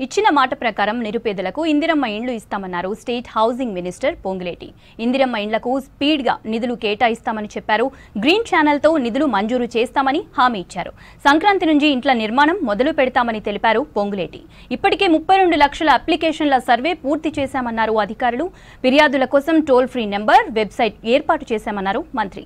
ఇచ్చిన మాట ప్రకారం నిరుపేదలకు ఇందిరమ్మ ఇండ్లు ఇస్తామన్నారు state housing minister Ponguleti. Indiramma ఇండ్లకు స్పీడ్గా నిధులు కేటాయిస్తామని చెప్పారు. గ్రీన్ ఛానల్తో నిధులు మంజూరు చేస్తామని హామీ ఇచ్చారు. సంక్రాంతి నుంచి ఇంట్ల నిర్మాణం మొదలు పెడతామని తెలిపారు పొంగులేటి. ఇప్పటికే 32 లక్షల అప్లికేషన్ల సర్వే పూర్తి చేశామన్నారు అధికారులు. ఫిర్యాదుల కోసం టోల్ ఫ్రీ నెంబర్, వెబ్సైట్ ఏర్పాటు చేశామన్నారు మంత్రి.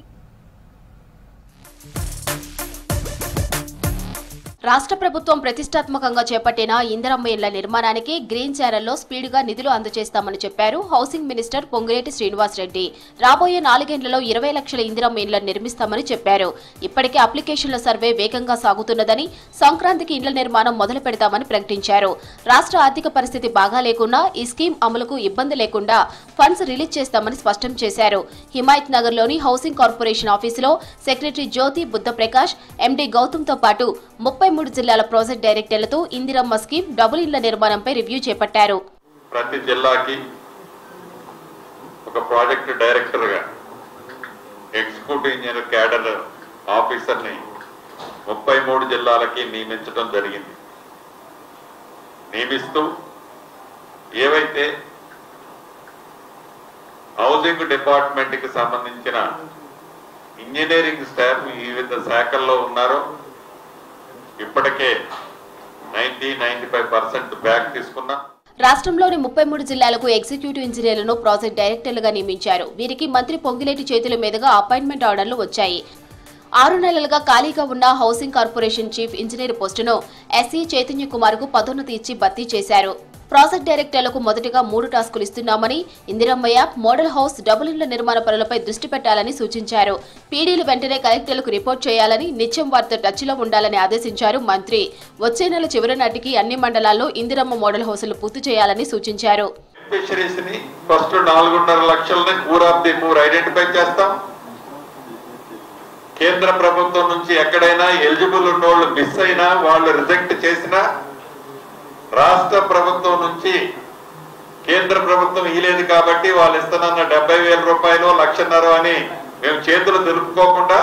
రాష్ట్ర ప్రభుత్వం ప్రతిష్టాత్మకంగా చేపట్టిన ఇందిరమ్మ ఇళ్ల నిర్మాణానికి గ్రీన్ ఛానల్లో స్పీడ్గా నిధులు అందజేస్తామని చెప్పారు హౌసింగ్ మినిస్టర్ పొంగులేటి శ్రీనివాసరెడ్డి. రాబోయే 4 ఏళ్లలో 20 లక్షల ఇందిరమ్మ ఇళ్లను నిర్మిస్తామని చెప్పారు. ఇప్పటికే అప్లికేషన్ల సర్వే వేగంగా సాగుతున్నదని, సంక్రాంతికి ఇండ్ల నిర్మాణం మొదలు పెడతామని ప్రకటించారు. రాష్ట్ర ఆర్థిక పరిస్థితి బాగా లేకున్నా ఈ స్కీమ్ అమలుకు ఇబ్బంది లేకుండా ఫండ్స్ రిలీజ్ చేస్తామని స్పష్టం చేశారు. హిమాయత్ నగర్లోని హౌసింగ్ కార్పొరేషన్ ఆఫీసులో సెక్రటరీ జ్యోతి బుద్ధప్రకాష్, ఎండీ గౌతమ్తో పాటు 33 జిల్లాల ప్రాజెక్ట్ డైరెక్టర్లతో ఇందిరమ్మ స్కీమ్ డబుల్ ఇళ్ల నిర్మాణంపై రివ్యూ చేపట్టారు. ప్రతి జిల్లాకి ఒక ప్రాజెక్ట్ డైరెక్టర్ గా ఎగ్జిక్యూటివ్ ఇంజనీర్ క్యాడర్ ఆఫీసర్ ని 33 జిల్లాలకి నియమించడం జరిగింది. నియమిస్తూ ఏవైతే హౌసింగ్ డిపార్ట్మెంట్ కి సంబంధించిన ఇంజనీరింగ్ స్టాఫ్ వివిధ శాఖల్లో ఉన్నారో ఇప్పటికే 90-95% బ్యాక్ తీసుకున్నా. రాష్ట్రంలోని 33 జిల్లాలకు ఎగ్జిక్యూటివ్ ఇంజనీర్లను ప్రాజెక్ట్ డైరెక్టర్లుగా నియమించారు. వీరికి మంత్రి పొంగులేటి చేతుల మీదుగా అపాయింట్మెంట్ ఆర్డర్లు వచ్చాయి. 6 నెలలుగా ఖాళీగా ఉన్న హౌసింగ్ కార్పొరేషన్ చీఫ్ ఇంజనీర్ పోస్టును ఎస్సీ చైతన్య కుమార్ కు పదోన్నతి ఇచ్చి భర్తీ చేశారు. ప్రాజెక్ట్ డైరెక్టర్లకు మొదటిగా 3 టాస్కులు ఇస్తున్నామని, Indiramma app, model house, double ఇళ్ల నిర్మాణ పనులపై దృష్టి పెట్టాలని సూచించారు. పీడీలు వెంటనే కలెక్టర్లకు రిపోర్ట్ చేయాలని, నిత్యం వారితో టచ్లో ఉండాలని ఆదేశించారు మంత్రి. వచ్చే నెల చివరి నాటికి అన్ని మండలాల్లో ఇందిరమ్మ మోడల్ హౌస్లు పూర్తి చేయాలని సూచించారు. ఫస్ట్ 4.5 లక్షలని ఐడెంటిఫై చేస్తాం. కేంద్ర ప్రభుత్వం నుంచి ఎక్కడైనా ఎలిజిబుల్ ఉన్న వాళ్ళు మిస్ అయినా, వాళ్ళు రిజెక్ట్ చేసినా, రాష్ట్ర ప్రభుత్వం నుంచి కేంద్ర ప్రభుత్వం ఇయ్యలేదు కాబట్టి వాళ్ళు ఇస్తున్న 70,000 రూపాయలు, 1,50,000 అని మేము చేతులు దులుపుకోకుండా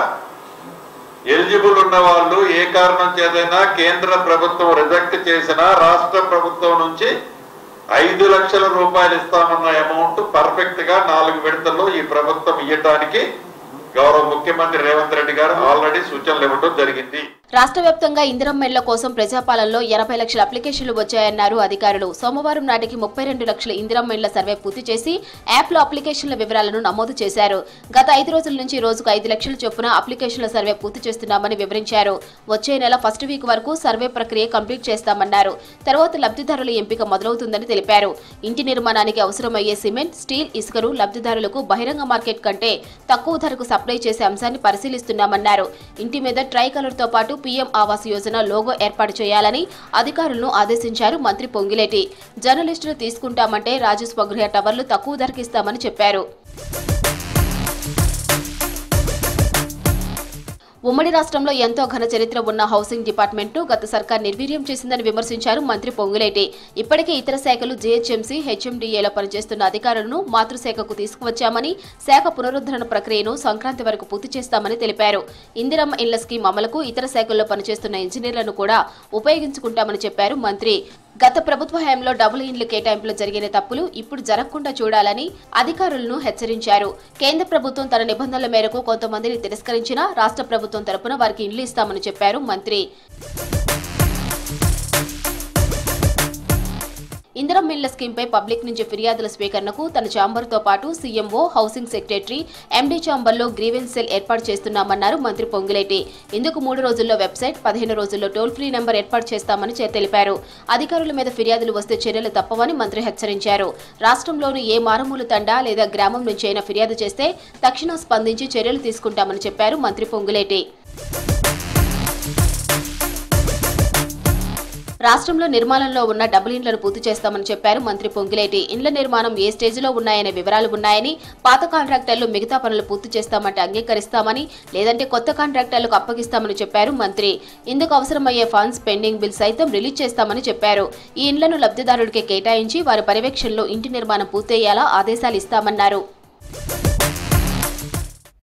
ఎలిజిబుల్ ఉన్న వాళ్ళు ఏ కారణం చేతైనా కేంద్ర ప్రభుత్వం రిజెక్ట్ చేసినా రాష్ట్ర ప్రభుత్వం నుంచి 5 లక్షల రూపాయలు ఇస్తామన్న అమౌంట్ పర్ఫెక్ట్ గా 4 విడతల్లో ఈ ప్రభుత్వం ఇవ్వడానికి గౌరవ ముఖ్యమంత్రి రేవంత్ రెడ్డి గారు ఆల్రెడీ సూచనలు ఇవ్వడం జరిగింది. రాష్ట్ర వ్యాప్తంగా ఇందిరమ్మ ఇళ్ల కోసం ప్రజాపాలనలో 80 లక్షల అప్లికేషన్లు వచ్చాయన్నారు అధికారులు. సోమవారం నాటికి 32 లక్షల ఇందిరమ్మ ఇళ్ల సర్వే పూర్తి చేసి యాప్లో అప్లికేషన్ల వివరాలను నమోదు చేశారు. గత 5 రోజుల నుంచి రోజుకు 5 లక్షల చొప్పున అప్లికేషన్ల సర్వే పూర్తి చేస్తున్నామని వివరించారు. వచ్చే నెల ఫస్ట్ వీక్ వరకు సర్వే ప్రక్రియ కంప్లీట్ చేస్తామన్నారు. తర్వాత లబ్ధిదారుల ఎంపిక మొదలవుతుందని తెలిపారు. ఇంటి నిర్మాణానికి అవసరమయ్యే సిమెంట్, స్టీల్, ఇసుకను లబ్ధిదారులకు బహిరంగ మార్కెట్ కంటే తక్కువ ధరకు సప్లై చేసే అంశాన్ని పరిశీలిస్తున్నామన్నారు. ఇంటి మీద ట్రై కలర్ తో పాటు పీఎం ఆవాస్ యోజన లోగో ఏర్పాటు చేయాలని అధికారులను ఆదేశించారు మంత్రి పొంగులేటి. జర్నలిస్టులు తీసుకుంటామంటే రాజు స్వగృహ టవర్లు తక్కువ ధరకిస్తామని చెప్పారు. ఉమ్మడి రాష్ట్రంలో ఎంతో ఘన చరిత్ర ఉన్న హౌసింగ్ డిపార్ట్మెంట్ గత సర్కార్ నిర్వీర్యం చేసిందని విమర్శించారు మంత్రి పొంగులేటి. ఇప్పటికే ఇతర శాఖలు జీహెచ్ఎంసీ, హెచ్ఎండీఏలో పనిచేస్తున్న అధికారులను మాతృశాఖకు తీసుకువచ్చామని, శాఖ పునరుద్ధరణ ప్రక్రియను సంక్రాంతి వరకు పూర్తి చేస్తామని తెలిపారు. ఇందిరమ్మ ఇళ్ల స్కీమ్ అమలుకు ఇతర శాఖల్లో పనిచేస్తున్న ఇంజనీర్లను కూడా ఉపయోగించుకుంటామని చెప్పారు మంత్రి. గత ప్రభుత్వ హయాంలో డబుల్ ఇండ్ల కేటాయింపులో జరిగిన తప్పులు ఇప్పుడు జరగకుండా చూడాలని అధికారులను హెచ్చరించారు. కేంద్ర ప్రభుత్వం తన నిబంధనల మేరకు కొంతమందిని తిరస్కరించినా రాష్ట్ర ప్రభుత్వం తరపున వారికి ఇండ్లు ఇస్తామని చెప్పారు మంత్రి. ఇందిరమ్మ ఇళ్ల స్కీమ్పై పబ్లిక్ నుంచి ఫిర్యాదుల స్వీకరణకు తన ఛాంబర్తో పాటు సీఎంఓ, హౌసింగ్ సెక్రటరీ, ఎండీ ఛాంబర్లో గ్రీవెన్స్ సెల్ ఏర్పాటు చేస్తున్నామన్నారు మంత్రి పొంగులేటి. ఇందుకు 3 రోజుల్లో వెబ్సైట్, 15 రోజుల్లో టోల్ ఫ్రీ నెంబర్ ఏర్పాటు చేస్తామని తెలిపారు. అధికారుల మీద ఫిర్యాదులు వస్తే చర్యలు తప్పవని మంత్రి హెచ్చరించారు. రాష్ట్రంలోని ఏ మారుమూల తండా లేదా గ్రామం నుంచి అయినా ఫిర్యాదు చేస్తే తక్షణం స్పందించి చర్యలు తీసుకుంటామని చెప్పారు మంత్రి పొంగులేటి. రాష్ట్రంలో నిర్మాణంలో ఉన్న డబుల్ ఇండ్లను పూర్తి చేస్తామని చెప్పారు మంత్రి పొంగులేటి. ఇండ్ల నిర్మాణం ఏ స్టేజ్లో ఉన్నాయనే వివరాలు ఉన్నాయని, పాత కాంట్రాక్టర్లు మిగతా పనులు పూర్తి చేస్తామంటే అంగీకరిస్తామని, లేదంటే కొత్త కాంట్రాక్టర్లకు అప్పగిస్తామని చెప్పారు మంత్రి. ఇందుకు అవసరమయ్యే ఫండ్స్, పెండింగ్ బిల్ సైతం రిలీజ్ చేస్తామని చెప్పారు. ఈ ఇండ్లను లబ్ధిదారుడికి కేటాయించి వారి పర్యవేక్షణలో ఇంటి నిర్మాణం పూర్తయ్యేలా ఆదేశాలు ఇస్తామన్నారు.